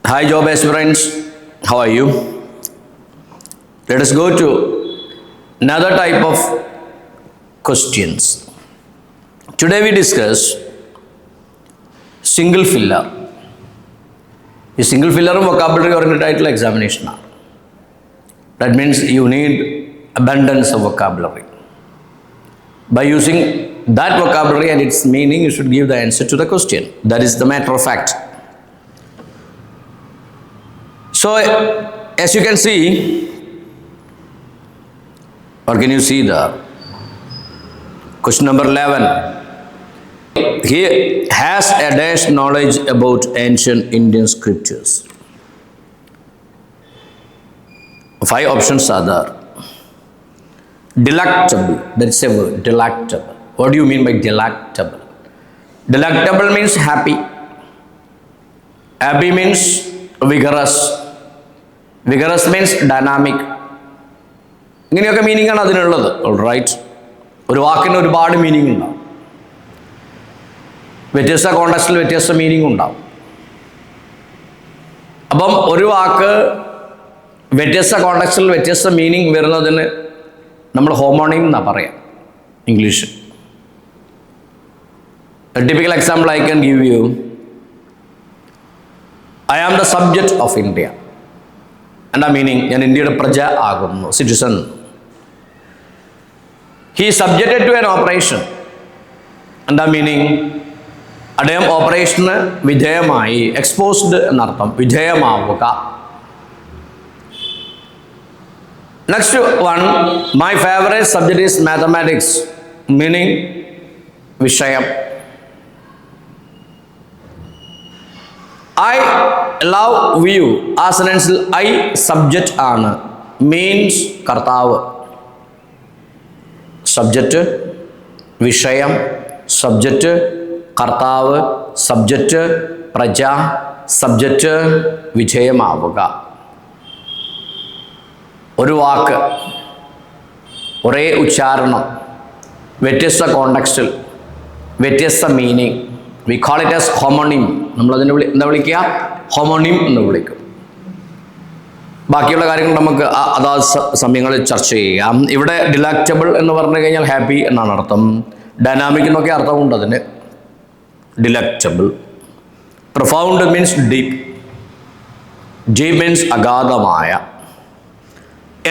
Hi, job aspirants. How are you? Let us go to another type of questions. Today we discuss single filler. The single filler vocabulary oriented title examination. That means you need abundance of vocabulary. By using that vocabulary and its meaning, you should give the answer to the question. That is the matter of fact. So, as you can see, or can you see the question number 11? He has a dash knowledge about ancient Indian scriptures. 5 options are there. Delectable, that's a word, delectable. What do you mean by delectable? Delectable means happy. Happy means vigorous. Vigorous means dynamic. ഇങ്ങനെയൊക്കെ meaning ആണ് അതിനുള്ളത്. Alright, ഒരു വാക്കിന് ഒരുപാട് meaning ഉണ്ടാവും. വ്യത്യസ്ത കോണ്ടക്സ്റ്റിൽ വ്യത്യസ്ത meaning ഉണ്ടാവും. അപ്പം ഒരു വാക്ക് വ്യത്യസ്ത കോണ്ടക്സ്റ്റിൽ വ്യത്യസ്ത മീനിങ് വരുന്നതിന് നമ്മൾ ഹോമോണിം എന്നാണ് പറയാം ഇംഗ്ലീഷിൽ. A typical example I can give you. I am the subject of India. എന്താ മീനിങ്? ഞാൻ ഇന്ത്യയുടെ പ്രജ ആകുന്നു, citizen. He is subjected to an operation. എന്താ മീനിങ്? അദ്ദേഹം ഓപ്പറേഷന് വിധേയമായി, എക്സ്പോസ്ഡ് എന്നർത്ഥം, വിധേയമാവുക. Next one, my favorite subject is mathematics, meaning വിഷയം. I love you, ആ സെന്റൻസിൽ I സബ്ജക്റ്റ് ആണ്, മീൻസ് കർത്താവ്. സബ്ജക്റ്റ് വിഷയം, സബ്ജക്റ്റ് കർത്താവ്, സബ്ജക്റ്റ് പ്രജ, സബ്ജക്റ്റ് വിജയമാവുക. ഒരു വാക്ക് ഒരേ ഉച്ചാരണം, വ്യത്യസ്ത കോണ്ടക്സ്റ്റിൽ വ്യത്യസ്ത meaning. We call it as homonym. നമ്മളതിനെ എന്താ വിളിക്കുക? ഹോമോണിം എന്ന് വിളിക്കും. ബാക്കിയുള്ള കാര്യങ്ങൾ നമുക്ക് അതാത് സമയങ്ങളിൽ ചർച്ച ചെയ്യാം. ഇവിടെ ഡിലക്റ്റബിൾ എന്ന് പറഞ്ഞു കഴിഞ്ഞാൽ ഹാപ്പി എന്നാണ് അർത്ഥം. ഡൈനാമിക് എന്നൊക്കെ അർത്ഥമുണ്ട് അതിന്. Delectable. Profound means deep. Deep means അഗാധമായ.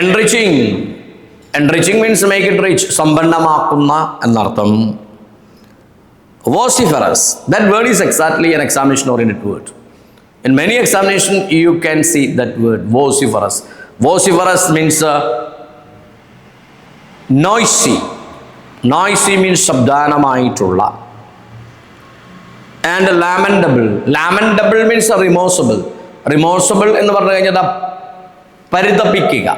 Enriching. Enriching means make it rich, സമ്പന്നമാക്കുന്ന എന്നർത്ഥം. Vociferous. That word is exactly an examination oriented word. In many examinations you can see that word, vociferous. Vociferous means noisy. Noisy means ശബ്ദാനമായിട്ടുള്ള. And lamentable. Lamentable means remorsable. Remorsable എന്ന് പറഞ്ഞു കഴിഞ്ഞാൽ പരിതപിക്കുക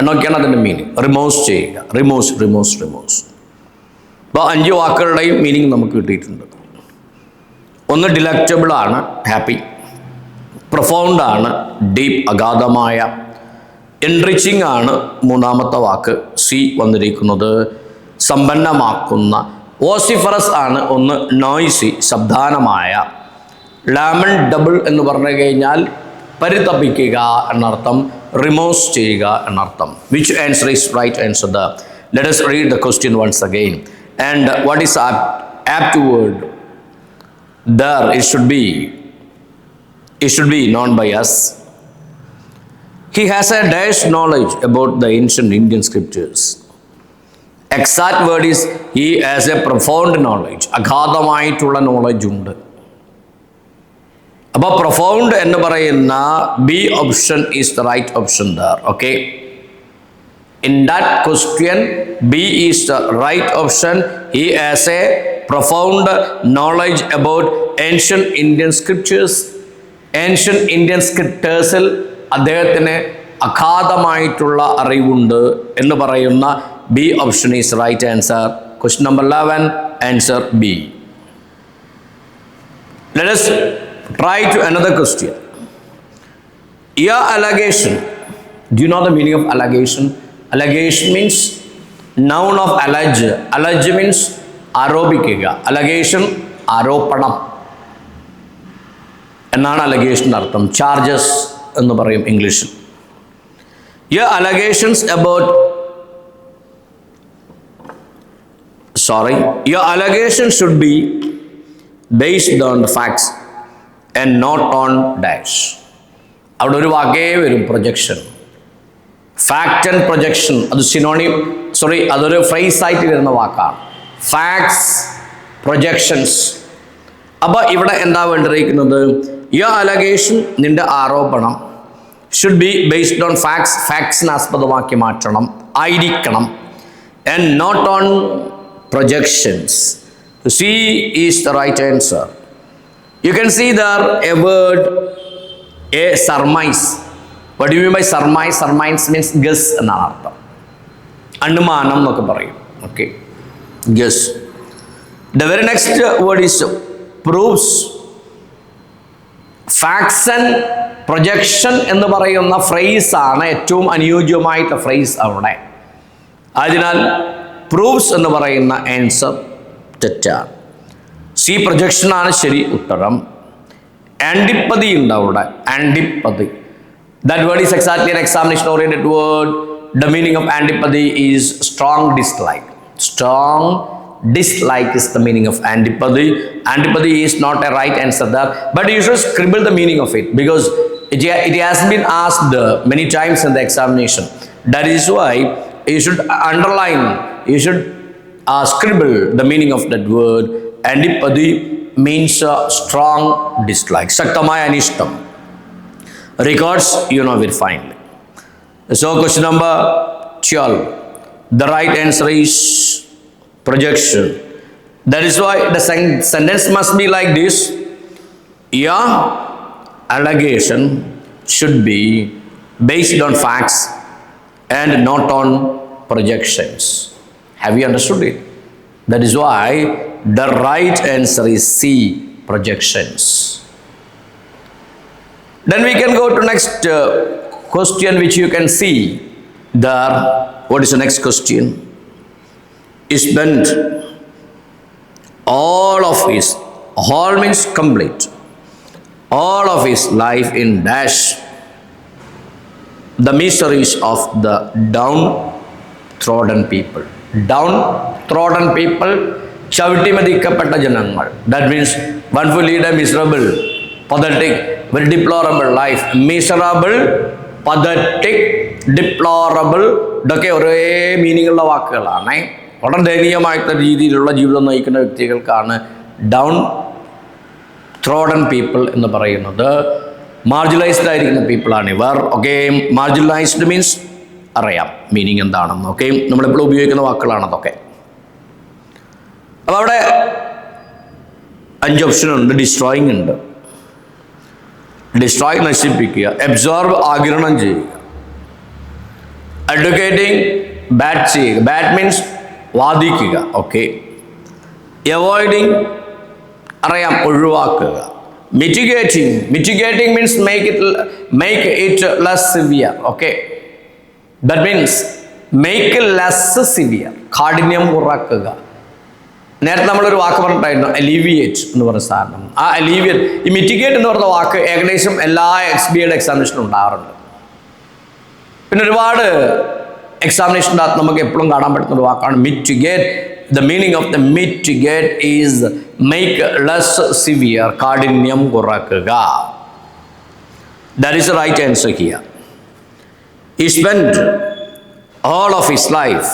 എന്നൊക്കെയാണ് അതിൻ്റെ meaning. Remorse ചെയ്യുക. Remorse. അപ്പോൾ 5 വാക്കുകളുടെയും meaning നമുക്ക് കിട്ടിയിട്ടുണ്ട്. ഒന്ന് ഡിലക്റ്റബിൾ ആണ്, ഹാപ്പി. പ്രൊഫൗണ്ട് ആണ്, ഡീപ്പ്, അഗാധമായ. എൻറിച്ചിങ് ആണ് മൂന്നാമത്തെ വാക്ക്, സി വന്നിരിക്കുന്നത്, സമ്പന്നമാക്കുന്ന. വോസിഫറസ് ആണ് ഒന്ന്, നോയ്സി, ശബ്ദാനമായ. ലാമൻഡബിൾ എന്ന് പറഞ്ഞു കഴിഞ്ഞാൽ പരിതപിക്കുക എന്നർത്ഥം, റിമോഴ്സ് ചെയ്യുക എന്നർത്ഥം. Which answer is right answer? Let us read the question once again. And what is apt word? There it should be known by us. He has a dash knowledge about the ancient Indian scriptures. Exact word is he has a profound knowledge. അഗാധമായിട്ടുള്ള knowledge ഉണ്ട്. അപ്പോൾ profound എന്ന് പറയുന്ന B option is the right option there. Okay. In that question, B is the right option. He has a profound knowledge about ancient Indian scriptures. Ancient Indian scripturesൽ അദ്ദേഹത്തിന് അഗാധമായിട്ടുള്ള അറിവുണ്ട് എന്ന് പറയുന്ന B option is right answer. Question number 11, answer B. Let us try to another question. Your allegation. Do you know the meaning of allegation? Allegation means noun of allege. Allege means ആരോപിക്കുക. Allegation ആരോപണം. എന്നാണ് allegation അർത്ഥം. Charges എന്ന് പറയും ഇംഗ്ലീഷിൽ. Your allegations about your allegation should be based on the facts and not on dash. അവിടെ ഒരു വാക്കേ വരും, projection. Fact and projection അത് അതൊരു ഫ്രേസ് ആയിട്ട് വരുന്ന വാക്കാണ്. Facts, projections. അപ്പോൾ ഇവിടെ എന്താ വേണ്ടിയിരിക്കുന്നത്? യുവർ അലഗേഷൻ, നിന്റെ ആരോപണം, should be based on facts, ഫാക്ട്സിനെ ആസ്പദമാക്കി മാറ്റണം, ആയിരിക്കണം. And not on projections. C is the right answer. You can see there a word, a surmise. What do you mean by surmise? Surmise means guess എന്നാണ് അർത്ഥം. അനുമാനം എന്നൊക്കെ പറയും. Okay, guess. The very next word is proofs. Facts and projection എന്ന് പറയുന്ന ഫ്രേസാണ് ഏറ്റവും അനുയോജ്യമായിട്ടുള്ള phrase അവിടെ. അതിനാൽ പ്രൂഫ്സ് എന്ന് പറയുന്ന ആൻസർ തെറ്റാണ്. സി പ്രൊജക്ഷനാണ് ശരി ഉത്തരം. ആൻറ്റിപ്പതി ഉണ്ട് അവിടെ, antipathy. That word is exactly an examination oriented word. The meaning of antipathy is strong dislike. Strong dislike is the meaning of antipathy. Antipathy is not a right answer there, but you should scribble the meaning of it because it has been asked many times in the examination. That is why you should underline, you should scribble the meaning of that word. Antipathy means strong dislike. Saktamaya anishtam. Records you know will find. So question number 12. The right answer is projection. That is why the sentence must be like this. Your allegation should be based on facts and not on projections. Have you understood it? That is why the right answer is C, projections. Then we can go to next question, which you can see there. What is the next question? He spent all means complete, all of his life in dash the miseries of the downtrodden people. Downtrodden people, ചവിട്ടിമതിക്കപ്പെട്ട ജനങ്ങൾ. That means one who lead a miserable, pathetic, very deplorable life. Miserable, pathetic, deplorable, ഇതൊക്കെ ഒരേ meaning ഉള്ള വാക്കുകളാണ്. വളരെ ദയനീയമായിട്ടുള്ള രീതിയിലുള്ള ജീവിതം നയിക്കുന്ന വ്യക്തികൾക്കാണ് down ത്രോഡൻ people എന്ന് പറയുന്നത്. മാർജിനലൈസ്ഡ് ആയിരിക്കുന്ന പീപ്പിളാണ് ഇവർ. ഓക്കെ, മാർജിനലൈസ്ഡ് മീൻസ് അറിയാം മീനിങ് എന്താണെന്ന്. ഓക്കെ, നമ്മളിപ്പോൾ ഉപയോഗിക്കുന്ന വാക്കുകളാണ് അതൊക്കെ. അപ്പോൾ അവിടെ 5 ഓപ്ഷൻ ഉണ്ട്. ഡിസ്ട്രോയിങ് ഉണ്ട്. ഡിസ്ട്രോയ് നശിപ്പിക്കുക. അബ്സോർബ് ആഗിരണം ചെയ്യുക. അഡ്വക്കേറ്റിംഗ് ബാറ്റ് ചെയ്യുക. ബാറ്റ് മീൻസ് വാദിക്കുക. ഓക്കെ. അവോയ്ഡിങ് അറിയാം ഒഴിവാക്കുക. Mitigating means make it less severe. Okay, that means make less severe, കാഠിന്യം കുറക്കുക. നേരത്തെ നമ്മളൊരു വാക്ക് പറഞ്ഞിട്ടായിരുന്നു അലീവിയേറ്റ് എന്ന് പറഞ്ഞ സാധനം. ആ അലീവിയേറ്റ്, ഈ മിറ്റിഗേറ്റ് എന്ന് പറഞ്ഞ വാക്ക് ഏകദേശം എല്ലാ XBA എക്സാമിനേഷനും ഉണ്ടാകാറുണ്ട്. പിന്നെ ഒരുപാട് എക്സാമിനേഷൻ്റെ അകത്ത് നമുക്ക് എപ്പോഴും കാണാൻ പറ്റുന്ന ഒരു വാക്കാണ് mitigate. The meaning of the mitigate is make less severe, കാഠിന്യം കുറക്കുക. That is the right answer here. He spent all of his life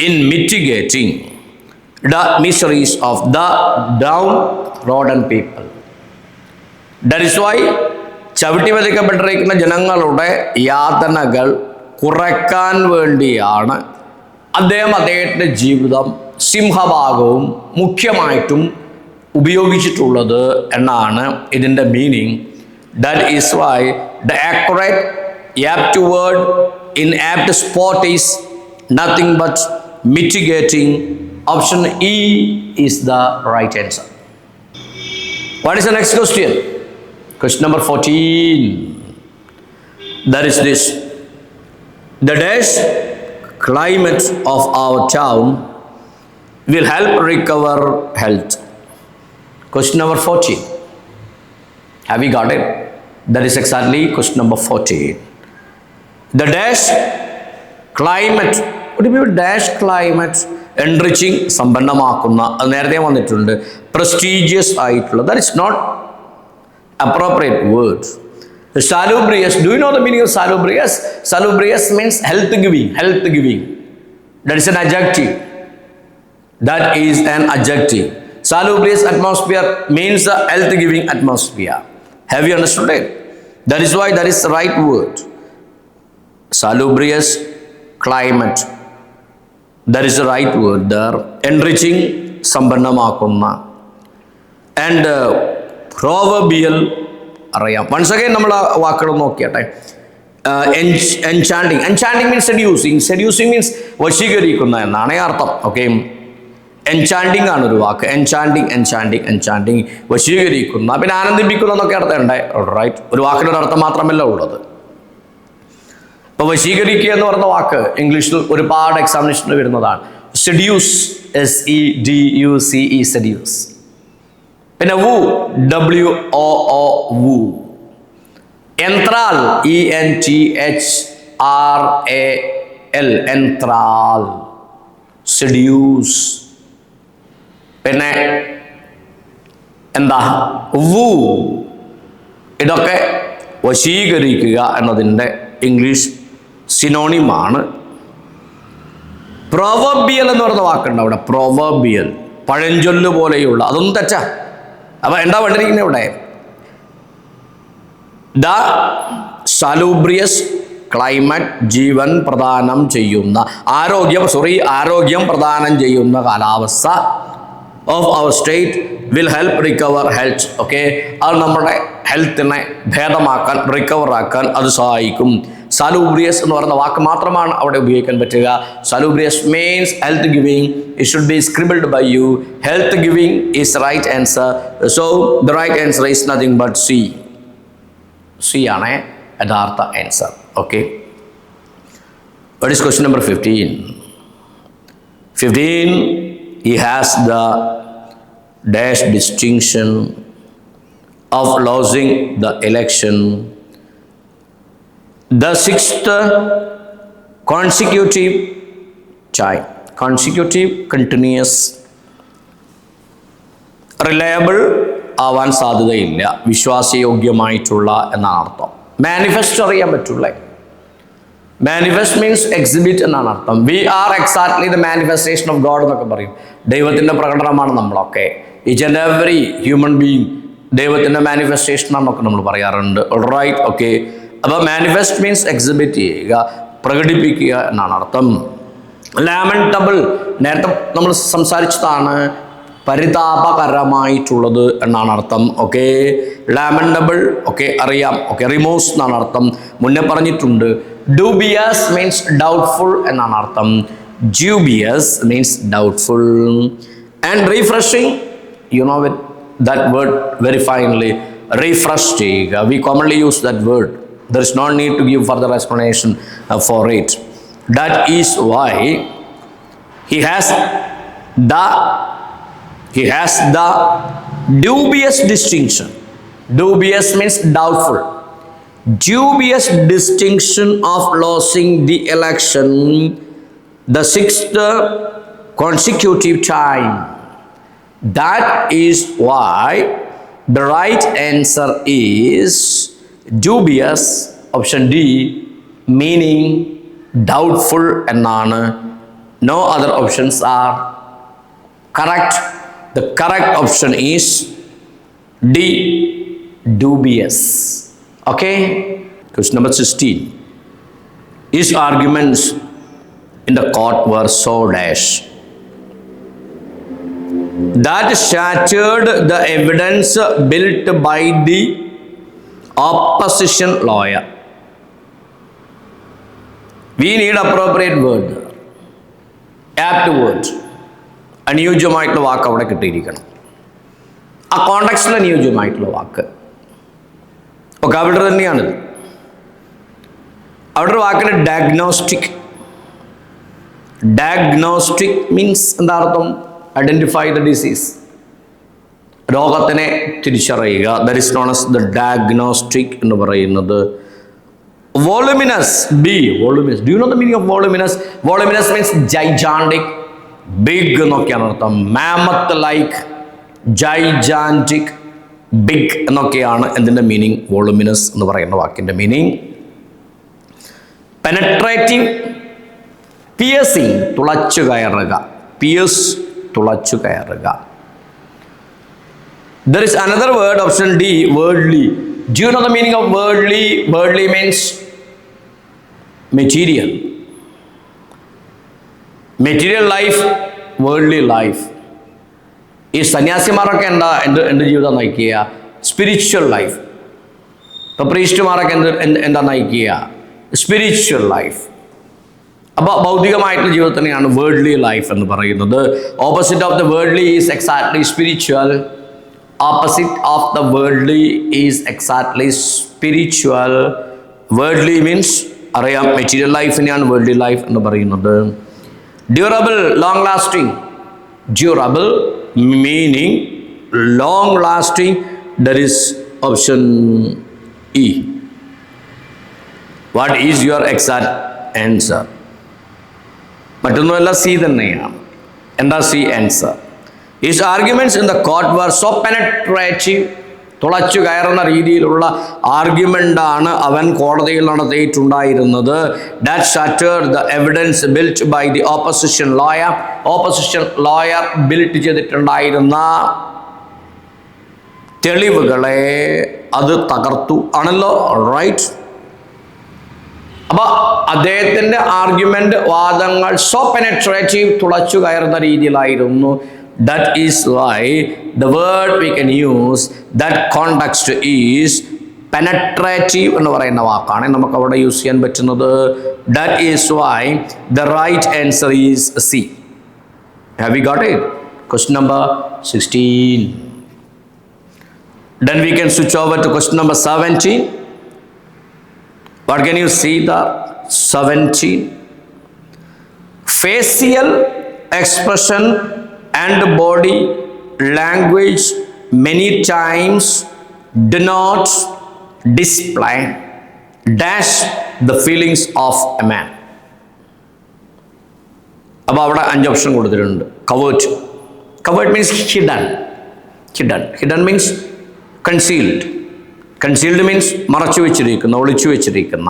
in mitigating the miseries of the downtrodden people. That is why ചവിട്ടി വധിക്കപ്പെട്ടിരിക്കുന്ന ജനങ്ങളുടെ യാതനകൾ കുറയ്ക്കാൻ വേണ്ടിയാണ് അദ്ദേഹത്തിൻ്റെ ജീവിതം സിംഹഭാഗവും മുഖ്യമായിട്ടും ഉപയോഗിച്ചിട്ടുള്ളത് എന്നാണ് ഇതിൻ്റെ meaning. That is why the accurate apt word in apt spot is nothing but mitigating. Option E is the right answer. What is the next question? Question number 14. That is this. The dash climate of our town will help recover health. Question number 14. Have we got it? That is exactly question number 14. The dash climate. What do you mean dash climate? Enriching, സമ്പന്നമാക്കുന്ന, അത് നേരത്തെ വന്നിട്ടുണ്ട്. Prestigious ആയിട്ടുള്ള. That is not appropriate word. Salubrious. Do you know the meaning of salubrious? Salubrious means health giving. Health giving. That is an adjective. That is an adjective. Salubrious atmosphere means a health giving atmosphere. Have you understood it? That is why that is the right word. Salubrious climate. That is the right word there. Enriching, സമ്പന്നമാക്കുന്ന. And proverbial അറിയാം. Once again നമ്മൾ ആ വാക്കുകൾ നോക്കിയാട്ടെ. Enchanting. Enchanting means seducing. Seducing means വശീകരിക്കുന്ന എന്നാണ് അർത്ഥം. Okay, enchanting ആണ് ഒരു വാക്ക്. Enchanting വശീകരിക്കുന്ന, പിന്നെ ആനന്ദിപ്പിക്കുന്ന എന്നൊക്കെ അർത്ഥം ഉണ്ട്. റൈറ്റ്, ഒരു വാക്കിനൊരു അർത്ഥം മാത്രമല്ല ഉള്ളത്. ഇപ്പോൾ വശീകരിക്കുക എന്ന് പറയുന്ന വാക്ക് ഇംഗ്ലീഷിൽ ഒരുപാട് എക്സാമിനേഷനിൽ വരുന്നതാണ്. Seduce, SEDUCE, seduce. പിന്നെ വൂ, WOO, എന്ത്രാൽ, ENTHRAL, എന്ത്രാൽ, സെഡ്യൂസ്. പിന്നെ എന്താ, വൂ, ഇതൊക്കെ വശീകരിക്കുക എന്നതിൻ്റെ ഇംഗ്ലീഷ് സിനോണിമാണ്. പ്രൊവർബിയൽ എന്ന് പറയുന്ന വാക്കുണ്ട് അവിടെ. പ്രൊവർബിയൽ, പഴഞ്ചൊല്ല് പോലെയുള്ള, അതൊന്നും തെറ്റാ. അപ്പം എന്താ വേണ്ടിയിരിക്കുന്നത് ഇവിടെ? ദ സാലൂബ്രിയസ് ക്ലൈമറ്റ്, ജീവൻ പ്രദാനം ചെയ്യുന്ന, ആരോഗ്യം പ്രദാനം ചെയ്യുന്ന കാലാവസ്ഥ of our state will help recover health. Okay, അത് നമ്മുടെ ഹെൽത്തിനെ ഭേദമാക്കാൻ, റിക്കവർ ആക്കാൻ അത് സഹായിക്കും. സാലൂബ്രിയസ് എന്ന് പറയുന്ന വാക്ക് മാത്രമാണ് അവിടെ ഉപയോഗിക്കാൻ പറ്റുക. Salubrious means health giving. It should be scribbled by you. Health giving is right answer. So the right answer is nothing but C. C ആണ് യഥാർത്ഥ answer. Okay, what is question number 15? 15, he has the dash distinction of losing the election. The sixth consecutive time. Consecutive, continuous. Reliable ആവാൻ സാധ്യതയില്ല, വിശ്വാസയോഗ്യമായിട്ടുള്ള എന്നാണ് അർത്ഥം. Manifest അറിയാൻ പറ്റൂല. Manifest means exhibit എന്നാണ് അർത്ഥം. We are exactly the manifestation of God എന്നൊക്കെ പറയും. ദൈവത്തിൻ്റെ പ്രകടനമാണ് നമ്മളൊക്കെ. Each and every human being ദൈവത്തിൻ്റെ മാനിഫെസ്റ്റേഷൻ ആണെന്നൊക്കെ നമ്മൾ പറയാറുണ്ട്. Right, okay. അപ്പോൾ മാനിഫെസ്റ്റ് മീൻസ് എക്സിബിറ്റ് ചെയ്യുക, പ്രകടിപ്പിക്കുക എന്നാണ് അർത്ഥം. ലാമെന്റബിൾ നേരത്തെ നമ്മൾ സംസാരിച്ചതാണ്, പരിതാപകരമായിട്ടുള്ളത് എന്നാണ് അർത്ഥം. ഓക്കെ, ലാമെന്റബിൾ ഓക്കെ അറിയാം. ഓക്കെ, റിമോസ് എന്നാണ് അർത്ഥം, മുന്നേ പറഞ്ഞിട്ടുണ്ട്. ഡ്യൂബിയസ് മീൻസ് ഡൗട്ട്ഫുൾ എന്നാണ് അർത്ഥം. Dubious means doubtful. And refreshing, you know that word very finely. Refresh ചെയ്യുക. We commonly use that word. There is no need to give further explanation for it. That is why he has the dubious distinction. Dubious means doubtful. Dubious distinction of losing the election the sixth consecutive time. That is why the right answer is dubious, option D, meaning doubtful എന്നാണ്. No other options are correct. The correct option is D, dubious. Okay, question number 16. His arguments in the court were so dash that shattered the evidence built by the opposition lawyer. We need appropriate word, apt word. അനുയോജ്യമായിട്ടുള്ള വാക്ക് അവിടെ കിട്ടിയിരിക്കണം. ആ കോണ്ടക്സ്റ്റിൽ അനുയോജ്യമായിട്ടുള്ള വാക്ക്. Okay, അവിടെ തന്നെയാണിത്. അവിടെ ഒരു വാക്കിന് diagnostic. Diagnostic means എന്താ അർത്ഥം? Identify the disease. രോഗത്തിനെ തിരിച്ചറിയുക. That is known as the diagnostic എന്ന് പറയുന്നത്. Voluminous, B voluminous. Do you know the meaning of voluminous? Voluminous means gigantic, big എന്നൊക്കെയാണ് അർത്ഥം. മാമത്ത് ലൈക്ക്, ജൈജാന്റിക്, ബിഗ് എന്നൊക്കെയാണ് എന്തിൻ്റെ മീനിങ്? വോളുമിനസ് എന്ന് പറയുന്ന വാക്കിൻ്റെ മീനിങ്. പെനട്രേറ്റീവ്, പിയേഴ്സിങ്, തുളച്ചു കയറുക. പിയേഴ്സ്, തുളച്ചു കയറുക. There is another word, option D, worldly. Do you know the meaning of worldly? Worldly means material. Material life, worldly life. ഈ സന്യാസിമാരൊക്കെ എന്ത് ജീവിതം നയിക്കുക? Spiritual life. ഇപ്പോൾ പ്രീസ്റ്റുമാരൊക്കെ എന്താ നയിക്കുക? Spiritual life. അപ്പോൾ ഭൗതികമായിട്ടുള്ള ജീവിതത്തിനെയാണ് വേൾഡ്ലി ലൈഫ് എന്ന് പറയുന്നത്. Opposite of the worldly is exactly spiritual. Opposite of the worldly is exactly spiritual. Worldly means അറിയാം, മെറ്റീരിയൽ ലൈഫിനെയാണ് വേൾഡ്ലി ലൈഫ് എന്ന് പറയുന്നത്. Durable, long lasting. Durable meaning long lasting, that is option E. What is your exact answer? മറ്റൊന്നുമല്ല, C തന്നെയാണ്. എന്താ C answer? His arguments in the court were so penetrative. തുളച്ചു കയറുന്ന രീതിയിലുള്ള ആർഗ്യുമെൻ്റാണ് അവൻ കോടതിയിൽ നടത്തിയിട്ടുണ്ടായിരുന്നത്. That shattered the evidence built by the opposition lawyer. Opposition lawyer built ചെയ്തിട്ടുണ്ടായിരുന്ന തെളിവുകളെ അത് തകർത്തു ആണല്ലോ, റൈറ്റ്? അപ്പോൾ അദ്ദേഹത്തിൻ്റെ ആർഗ്യുമെൻ്റ്, വാദങ്ങൾ സോ പെനട്രേറ്റീവ്, തുളച്ചു കയറുന്ന രീതിയിലായിരുന്നു. That is why the word we can use, that context is penetrative എന്ന് പറയുന്ന വാക്കാണ് നമുക്ക് അവിടെ യൂസ് ചെയ്യാൻ പറ്റുന്നത്. That is why the right answer is C. Have we got it? Question number 16. Then we can switch over to question number 17. What can you see the 17? Facial expression and body language many times do not display dash the feelings of a man. അപ്പോൾ അവിടെ 5 option കൊടുത്തിട്ടുണ്ട്. Covert. Covert means hidden. Hidden means concealed. Concealed means മറച്ചു വെച്ചിരിക്കുന്ന, ഒളിച്ചു വെച്ചിരിക്കുന്ന.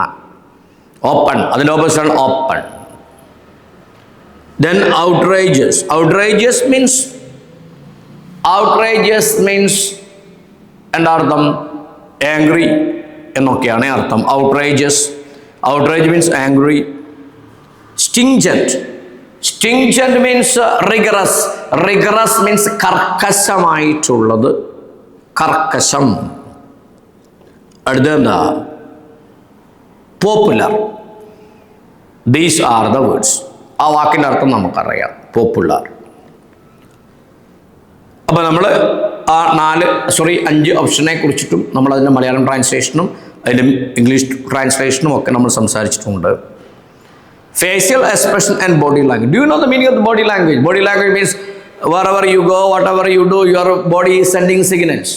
Open, അതിൻ്റെ ഓപ്പോസിറ്റാണ് open. Then outrageous. Outrageous means എന്താ അർത്ഥം? ആംഗ്രി എന്നൊക്കെയാണ് അർത്ഥം. outrageous. Outrage means angry. Stringent. Stringent means rigorous. Rigorous means കർക്കശമായിട്ടുള്ളത്. കർക്കശം. അടുത്തെന്താ? Popular. These are the words. ആ വാക്കിൻ്റെ അർത്ഥം നമുക്കറിയാം, പോപ്പുലർ. അപ്പോൾ നമ്മൾ ആ 5 ഓപ്ഷനെ കുറിച്ചിട്ടും നമ്മളതിൻ്റെ മലയാളം ട്രാൻസ്ലേഷനും അതിൻ്റെ ഇംഗ്ലീഷ് ട്രാൻസ്ലേഷനും ഒക്കെ നമ്മൾ സംസാരിച്ചിട്ടുണ്ട്. Facial expression and body language. Do you know the meaning of the body language? Body language means wherever you go, whatever you do, your body is sending signals.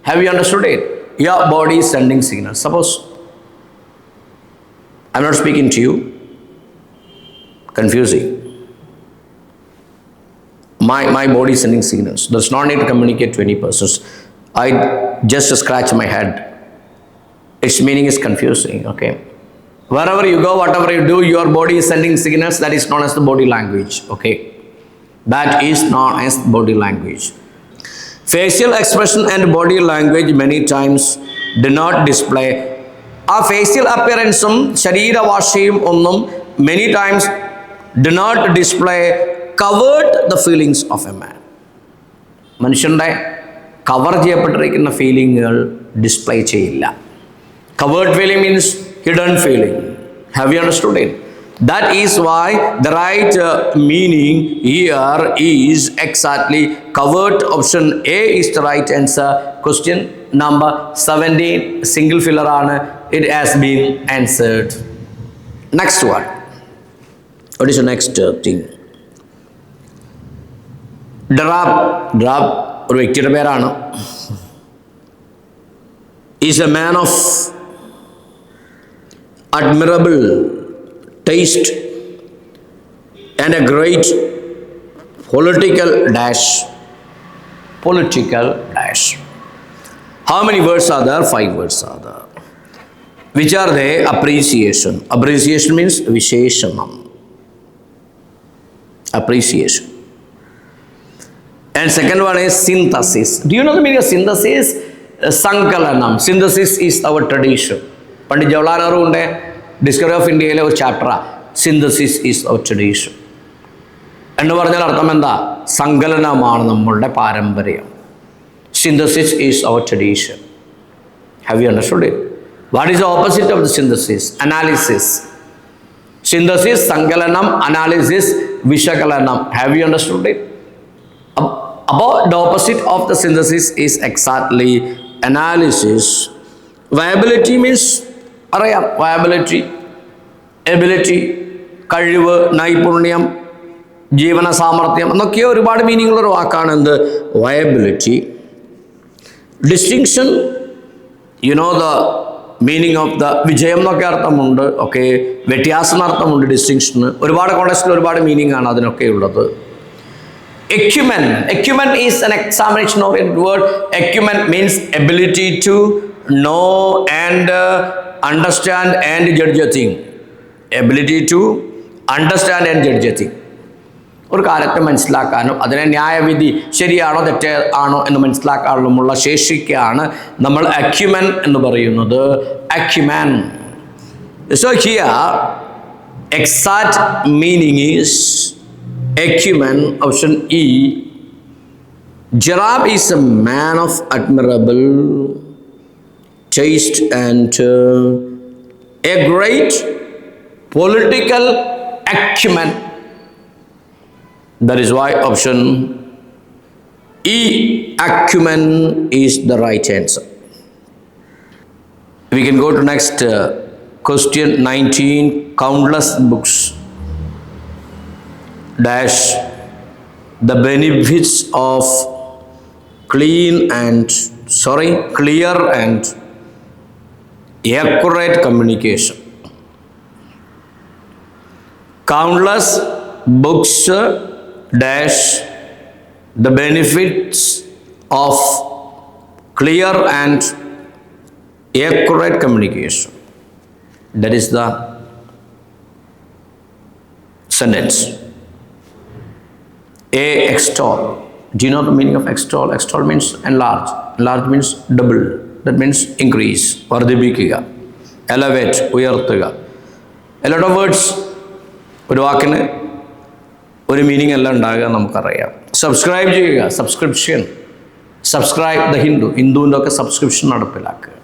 Have you understood it? Your body is sending signals. Suppose I'm not speaking to you. Confusing. My body is sending signals. There's no need to communicate to any person. I just scratch my head. Its meaning is confusing. Okay. Wherever you go, whatever you do, your body is sending signals. That is known as the body language. Okay. That is known as body language. Facial expression and body language many times do not display. ആ facial അപ്പിയറൻസും ശരീരഭാഷയും ഒന്നും many times do not display covered the feelings of a man. മനുഷ്യൻ്റെ cover ചെയ്യപ്പെട്ടിരിക്കുന്ന ഫീലിങ്ങുകൾ display ചെയ്യില്ല. Covered feeling means hidden feeling. Have you understood it? That is why the right meaning here is exactly covered. Option A is the right answer. Question number 17, single filler ആണ്. It has been answered. Next one. What is the next thing? Drab ഒരു വ്യക്തിയുടെ പേരാണ്. Is a man of admirable taste and a great political dash. How many words are there? 5 words are there. Which are they? Appreciation. Appreciation means visheshanam. Appreciation. And second one is synthesis. Do you know the meaning of synthesis? Sankalanam. Synthesis is our tradition. Pandit Jawaharlal നെഹ്റുവിൻ്റെ discovery of ഇന്ത്യയിലെ ഒരു ചാപ്റ്ററാണ് synthesis is our tradition എന്ന് പറഞ്ഞാൽ അർത്ഥം എന്താ? സങ്കലനമാണ് നമ്മളുടെ പാരമ്പര്യം. Synthesis is our tradition. Have you understood it? What is the opposite of the synthesis? Analysis. Synthesis സങ്കലനം, അനാലിസിസ് വിശകലനം. Have you understood it? അപ്പോൾ the opposite of the synthesis is exactly analysis. Viability means അറിയാം, viability, ability, കഴിവ്, നൈപുണ്യം, ജീവന സാമർഥ്യം എന്നൊക്കെ ഒരുപാട് മീനിങ്ങുള്ളൊരു വാക്കാണ് എന്ത്? Viability. Distinction, you know the meaning of the വിജയം എന്നൊക്കെ അർത്ഥമുണ്ട്. ഓക്കെ, വ്യത്യാസം അർത്ഥമുണ്ട് ഡിസ്റ്റിങ്ഷന്. ഒരുപാട് കോണ്ടക്സ്റ്റിൽ ഒരുപാട് മീനിങ് ആണ് അതിനൊക്കെ ഉള്ളത്. Acumen. Acumen is an examination oriented word. Acumen means ability to know and understand and judge a thing. Ability to understand and judge a thing. ഒരു കാര്യത്തെ മനസ്സിലാക്കാനും അതിനെ ന്യായവിധി ശരിയാണോ തെറ്റാണോ എന്ന് മനസ്സിലാക്കാനുമുള്ള ശേഷിക്കാണ് നമ്മൾ അക്യുമൻ എന്ന് പറയുന്നത്. Acumen. So here exact meaning is acumen. Option E. Jarab is a man of admirable taste and a great political acumen. That is why option E, acumen, is the right answer. We can go to next question 19. Countless books dash the benefits of clear and accurate communication. Countless books dash the benefits of clear and accurate communication. That is the sentence. A, extol. Do you know the meaning of extol? Extol means enlarge. Enlarge means double. That means increase. വർദ്ധിപ്പിക്കുക. Elevate, ഉയർത്തുക. A lot of words. ഒരു വാക്കിന് ഒരു meaning എല്ലാം ഉണ്ടാകുക നമുക്കറിയാം. Subscribe ചെയ്യുക. Subscription. Subscribe the Hindu. ഹിന്ദുവിൻ്റെ ഒക്കെ സബ്സ്ക്രിപ്ഷൻ നടപ്പിലാക്കുക.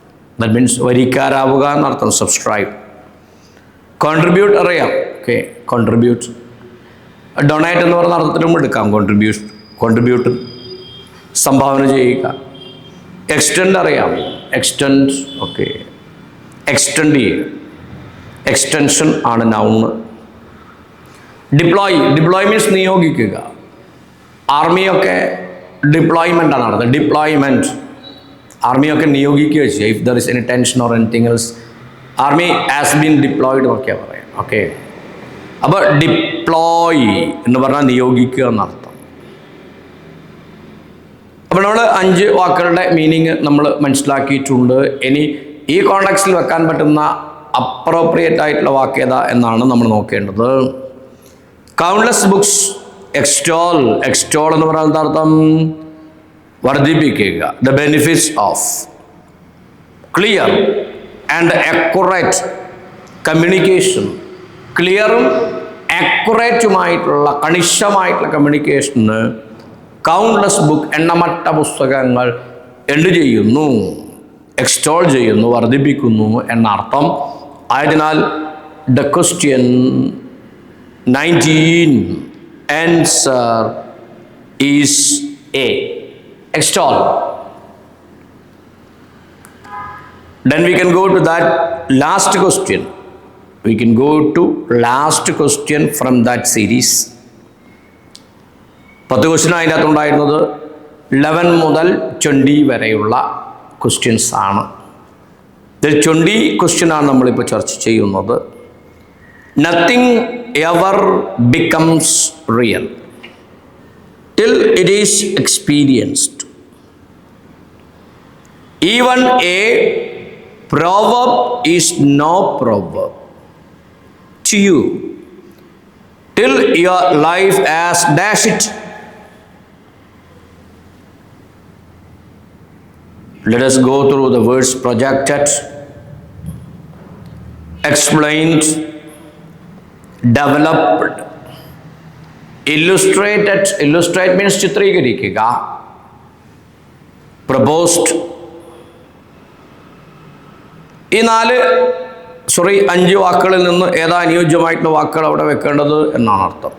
ദാറ്റ് മീൻസ് വരിക്കാരാവുക എന്നർത്ഥം. സബ്സ്ക്രൈബ്. കോൺട്രിബ്യൂട്ട് അറിയാം. Okay, contribute. ഡൊണേറ്റ് എന്ന് പറയുന്ന അർത്ഥത്തിലും എടുക്കാം. കോൺട്രിബ്യൂട്ട് സംഭാവന ചെയ്യുക. എക്സ്റ്റെൻഡ് അറിയാം. എക്സ്റ്റെൻഡ്. ഓക്കെ, എക്സ്റ്റെൻഡ് ചെയ്യുക. എക്സ്റ്റൻഷൻ ആണ് നൗണ്. ഡിപ്ലോയ് മീൻസ് നിയോഗിക്കുക. ആർമിയൊക്കെ ഡിപ്ലോയ്മെൻ്റ് ആണ് നടത്തുന്നത്. ഡിപ്ലോയ്മെൻറ്റ്. ആർമിയൊക്കെ നിയോഗിക്കുക ചെയ്യുക. If there is any tension or anything else, army has been deployed എന്നൊക്കെ പറയാം. ഓക്കെ, അപ്പോൾ ഡിപ്ലോയ് എന്ന് പറഞ്ഞാൽ നിയോഗിക്കുക എന്നർത്ഥം. അപ്പോൾ നമ്മൾ 5 വാക്കുകളുടെ മീനിങ് നമ്മൾ മനസ്സിലാക്കിയിട്ടുണ്ട്. ഇനി ഈ കോണ്ടെക്സ്റ്റിൽ വെക്കാൻ പറ്റുന്ന അപ്രോപ്രിയേറ്റ് ആയിട്ടുള്ള വാക്ക് ഏതാ എന്നാണ് നമ്മൾ നോക്കേണ്ടത്. Countless books എക്സ്റ്റോൾ. എക്സ്റ്റോൾ എന്ന് പറഞ്ഞാൽ എന്താ അർത്ഥം? വർദ്ധിപ്പിക്കുക. The benefits of clear and accurate communication. ക്ലിയറും അക്യുറേറ്റുമായിട്ടുള്ള കണിശമായിട്ടുള്ള കമ്മ്യൂണിക്കേഷന് കൗണ്ട്ലെസ് ബുക്ക്, എണ്ണമറ്റ പുസ്തകങ്ങൾ എന്ത് ചെയ്യുന്നു? എക്സ്റ്റോൾ ചെയ്യുന്നു, വർദ്ധിപ്പിക്കുന്നു എന്നർത്ഥം. ആയതിനാൽ the question 19 answer is A, extol. Then we can go to that last question. We can go to last question from that series. 10 question അതിൻ്റെ അകത്തുണ്ടായിരുന്നത്. 11 മുതൽ 20 വരെയുള്ള ക്വസ്റ്റ്യൻസ് ആണ്. ഇതിൽ 20 ക്വസ്റ്റ്യനാണ് നമ്മളിപ്പോൾ ചർച്ച ചെയ്യുന്നത്. Nothing ever becomes real till it is experienced. Even a proverb is no proverb to you till your life has dashed it. Let us go through the words projected, explained, developed, illustrated. Illustrate means ചിത്രീകരിക്കുക. Proposed. ഈ 5 വാക്കുകളിൽ നിന്ന് ഏതാ അനുയോജ്യമായിട്ടുള്ള വാക്കുകൾ അവിടെ വെക്കേണ്ടത് എന്നാണ് അർത്ഥം.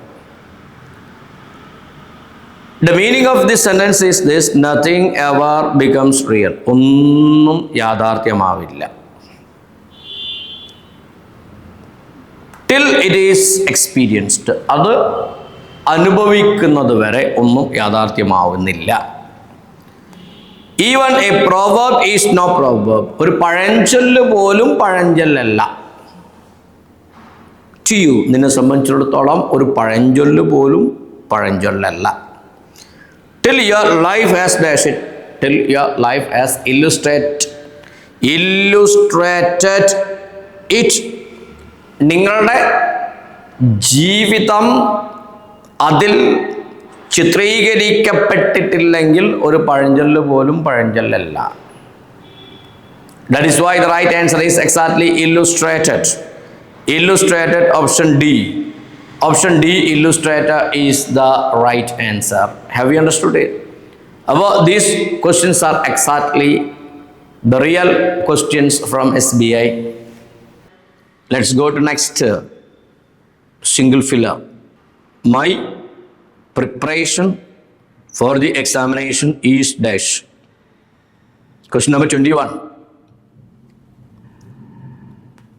The meaning of this sentence is this: nothing ever becomes real. ഒന്നും യാഥാർത്ഥ്യമാവില്ല. Till it is experienced. അത് അനുഭവിക്കുന്നത് വരെ ഒന്നും യാഥാർത്ഥ്യമാവുന്നില്ല. Even a proverb is no proverb. ഒരു പഴഞ്ചൊല്ല് പോലും പഴഞ്ചൊല്ലല്ല. To you, നിന്നെ സംബന്ധിച്ചിടത്തോളം ഒരു പഴഞ്ചൊല്ല് പോലും പഴഞ്ചൊല്ലല്ല. Till your life has dashed, till your life has illustrated it. നിങ്ങളുടെ ജീവിതം അതിൽ ചിത്രീകരിക്കപ്പെട്ടിട്ടില്ലെങ്കിൽ ഒരു പഴഞ്ചൊല്ല് പോലും പഴഞ്ചൊല്ലല്ല. That is why the right answer is exactly illustrated. Illustrated, option D. Option D, illustrator, is the right answer. Have you understood it? About these questions are exactly the real questions from SBI. Let's go to next single filler. My preparation for the examination is dash. Question number 21.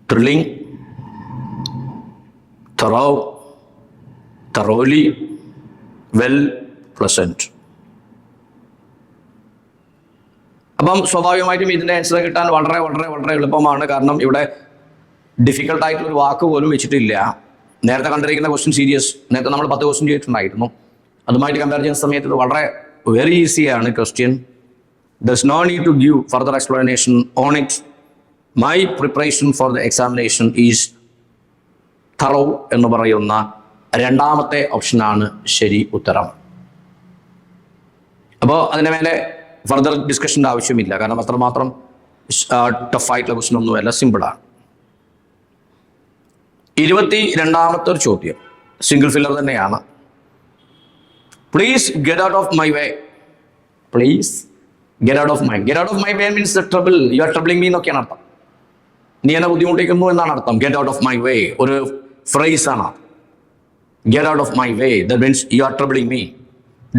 Thrilling, thorough, thoroughly, well, pleasant. അപ്പം സ്വാഭാവികമായിട്ടും ഇതിൻ്റെ answer കിട്ടാൻ വളരെ വളരെ വളരെ എളുപ്പമാണ്. കാരണം ഇവിടെ ഡിഫിക്കൽട്ടായിട്ടുള്ളൊരു വാക്ക് പോലും വെച്ചിട്ടില്ല. നേരത്തെ കണ്ടിരിക്കുന്ന ക്വസ്റ്റ്യൻ സീരീസ് നേരത്തെ നമ്മൾ 10 ക്വസ്റ്റ്യൻ ചെയ്തിട്ടുണ്ടായിരുന്നു. അതുമായിട്ട് കമ്പയർ ചെയ്യുന്ന സമയത്ത് ഇത് വളരെ വെരി ഈസിയാണ് question. There's no need to give further explanation on it. My preparation for the examination is thorough എന്ന് പറയുന്ന രണ്ടാമത്തെ ഓപ്ഷനാണ് ശരി ഉത്തരം. അപ്പോൾ അതിൻ്റെ മേലെ ഫർദർ ഡിസ്കഷൻ്റെ ആവശ്യമില്ല. കാരണം അത്രമാത്രം ടഫായിട്ടുള്ള ക്വസ്റ്റ്യൻ ഒന്നുമല്ല, സിമ്പിളാണ്. 22ാമത്തെ ഒരു ചോദ്യം സിംഗിൾ ഫില്ലർ തന്നെയാണ്. Please get out of my way. Please get out of my. Get out of my way means trouble. You are troubling me എന്നൊക്കെയാണ് അർത്ഥം. നീ എന്നെ ബുദ്ധിമുട്ടിക്കുന്നു എന്നാണ് അർത്ഥം. Get out of my way ഒരു ഫ്രേസ് ആണ്. Get out of my way that means you are troubling me,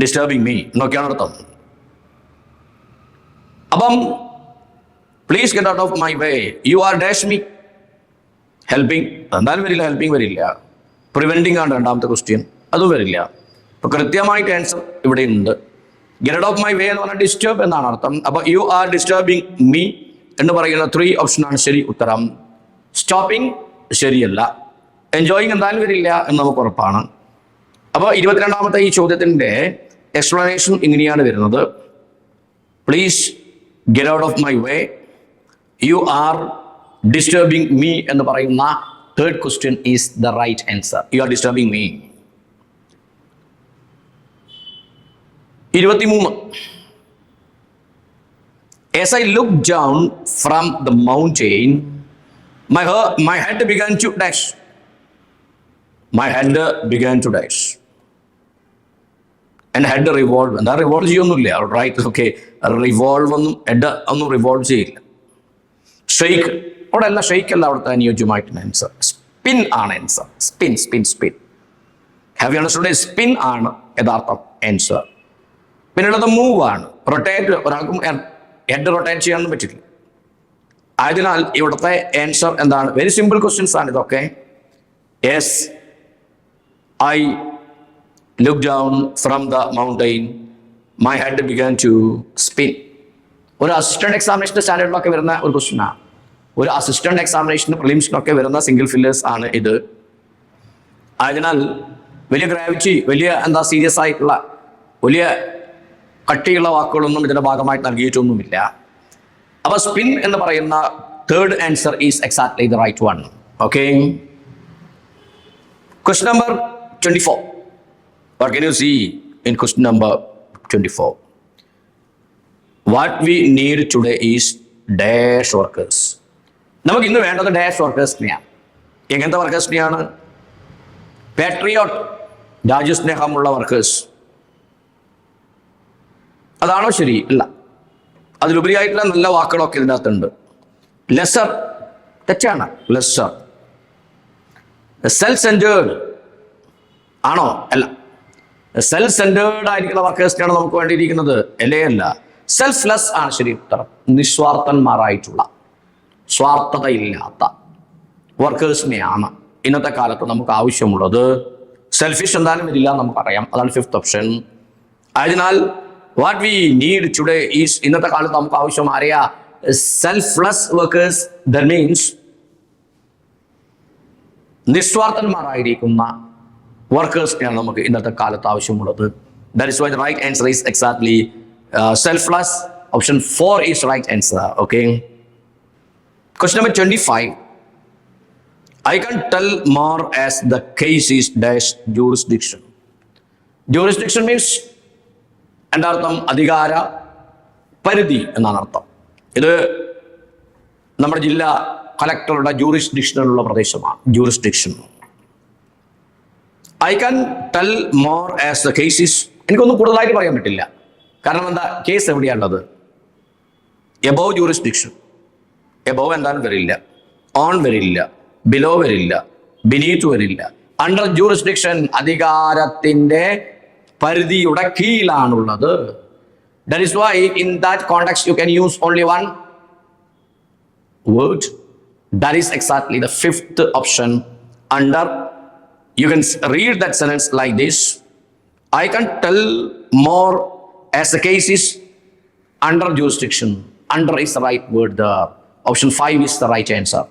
disturbing me എന്നൊക്കെയാണ് അർത്ഥം. അപ്പം please get out of my way, you are dash me. Helping എന്തായാലും വരില്ല, ഹെൽപ്പിംഗ് വരില്ല. Preventing ആണ് രണ്ടാമത്തെ ക്വസ്റ്റ്യൻ, അതും വരില്ല. അപ്പോൾ കൃത്യമായിട്ട് ആൻസർ ഇവിടെ ഉണ്ട്. ഗെറ്റ് ഔട്ട് ഓഫ് മൈ വേ എന്ന് പറഞ്ഞാൽ ഡിസ്റ്റർബ് എന്നാണ് അർത്ഥം. അപ്പോൾ യു ആർ ഡിസ്റ്റർബിങ് മീ എന്ന് പറയുന്ന 3 ഓപ്ഷനാണ് ശരി ഉത്തരം. സ്റ്റോപ്പിംഗ് ശരിയല്ല. എൻജോയിങ് എന്തായാലും വരില്ല എന്ന് നമുക്ക് ഉറപ്പാണ്. അപ്പോൾ 22ാമത്തെ ഈ ചോദ്യത്തിൻ്റെ എക്സ്പ്ലനേഷൻ ഇങ്ങനെയാണ് വരുന്നത്. Please get out of my way, you are disturbing me എന്ന് പറയുന്ന 3rd question is the right answer. You are disturbing me. 23. As I looked down from the mountain, my head began to dash. My head began to dash. And head revolve. എന്താ revolve ചെയ്യൊന്നുമില്ല. Right, okay. Revolve ഒന്നും revolve ചെയ്യില്ല. Shake അവിടെ അല്ല, shake അല്ല അവിടുത്തെ അനുയോജ്യമായിട്ടുള്ള answer. Spin ആണ് answer. Spin spin spin. Have you understood? Spin ആണ് യഥാർത്ഥം ആൻസർ. പിന്നെയുള്ളത് മൂവ് ആണ്. റൊട്ടേറ്റ്, ഒരാൾക്കും ഹെഡ് റൊട്ടേറ്റ് ചെയ്യാനൊന്നും പറ്റില്ല. ആയതിനാൽ ഇവിടുത്തെ ആൻസർ എന്താണ്? വെരി സിമ്പിൾ ക്വസ്റ്റ്യൻസ് ആണ് ഇതൊക്കെ. Yes, I looked down from the mountain, My head began to spin. ഒരു അസിസ്റ്റന്റ് എക്സാമിനേഷൻ സ്റ്റാൻഡേർഡിലൊക്കെ വരുന്ന ഒരു ക്വസ്റ്റ്യനാണ്. ഒരു അസിസ്റ്റന്റ് എക്സാമിനേഷന് പ്രിലിംസിനൊക്കെ വരുന്ന സിംഗിൾ ഫില്ലേഴ്സ് ആണ് ഇത്. അതിനാൽ വലിയ ഗ്രാവിറ്റി, വലിയ സീരിയസ് ആയിട്ടുള്ള വലിയ കട്ടിയുള്ള വാക്കുകളൊന്നും ഇതിന്റെ ഭാഗമായിട്ട് നൽകിയിട്ടൊന്നുമില്ല. അപ്പൊ സ്പിൻ എന്ന് പറയുന്ന third answer is exactly the right one. Okay, question number 24. What can you see in question number 24? What we need today is dash workers. നമുക്ക് ഇന്ന് വേണ്ടത് ഡാഷ് വർക്കേഴ്സിനെയാണ്. എങ്ങനത്തെ വർക്കേഴ്സിനെയാണ്? Patriot, രാജ്യസ്നേഹമുള്ള workers. അതാണോ ശരി? ഇല്ല. അതിലുപരിയായിട്ടുള്ള നല്ല വാക്കുകളൊക്കെ ഇതിനകത്തുണ്ട്. ലെസർ, തെറ്റാണ്. ലെസർ. സെൽഫ് സെന്റേർഡ് ആണോ? അല്ല. സെൽഫ് സെന്റേർഡ് ആയിരിക്കുന്ന വർക്കേഴ്സിനാണ് നമുക്ക് വേണ്ടിയിരിക്കുന്നത്, അല്ലേ? അല്ല. സെൽഫ്ലെസ് ആണ് ശരി ഉത്തരം. നിസ്വാർത്ഥന്മാരായിട്ടുള്ള, സ്വാർത്ഥതയില്ലാത്ത വർക്കേഴ്സിനെയാണ് ഇന്നത്തെ കാലത്ത് നമുക്ക് ആവശ്യമുള്ളത്. സെൽഫിഷ് എന്തായാലും വരില്ല, നമുക്കറിയാം. അതാണ് ഫിഫ്ത്ത് ഓപ്ഷൻ. അതിനാൽ what we need today is, ഇന്നത്തെ കാലത്ത് നമുക്ക് ആവശ്യം അറിയാ സെൽഫ്ലെസ് വർക്കേഴ്സ്. ദാറ്റ് മീൻസ് നിസ്വാർത്ഥന്മാരായിരിക്കുന്ന വർക്കേഴ്സിനെയാണ് നമുക്ക് ഇന്നത്തെ കാലത്ത് ആവശ്യമുള്ളത്. That is why the right answer is exactly selfless. Option 4 is right answer. Okay, question number 25. I can tell more as the case is dash jurisdiction. Jurisdiction means എൻ്റെ അർത്ഥം അധികാര പരിധി എന്നാണ് അർത്ഥം. ഇത് നമ്മുടെ ജില്ലാ കളക്ടറുടെ ജൂറിസ്ഡിക്ഷനിലുള്ള പ്രദേശമാണ് jurisdiction. I can tell more as the cases. എനിക്കൊന്നും കൂടുതലായിട്ട് പറയാൻ പറ്റില്ല. കാരണം എന്താ, കേസ് എവിടെയാണുള്ളത്? Above jurisdiction. എബോവ് എന്തായാലും വരില്ല, ഓൺ വരില്ല, ബിലോ വരില്ല, ബിനീത്ത് വരില്ല. അണ്ടർ ജൂറിസ്ഡിക്ഷൻ, അധികാരത്തിന്റെ പരിധിയുടെ കീഴിലാണുള്ളത്. That is why in that context you can use only one word. That is exactly the fifth option. Under, you can read that sentence like this: I can tell more as the case is under jurisdiction. Under is the right word there. Option 5 is the right answer.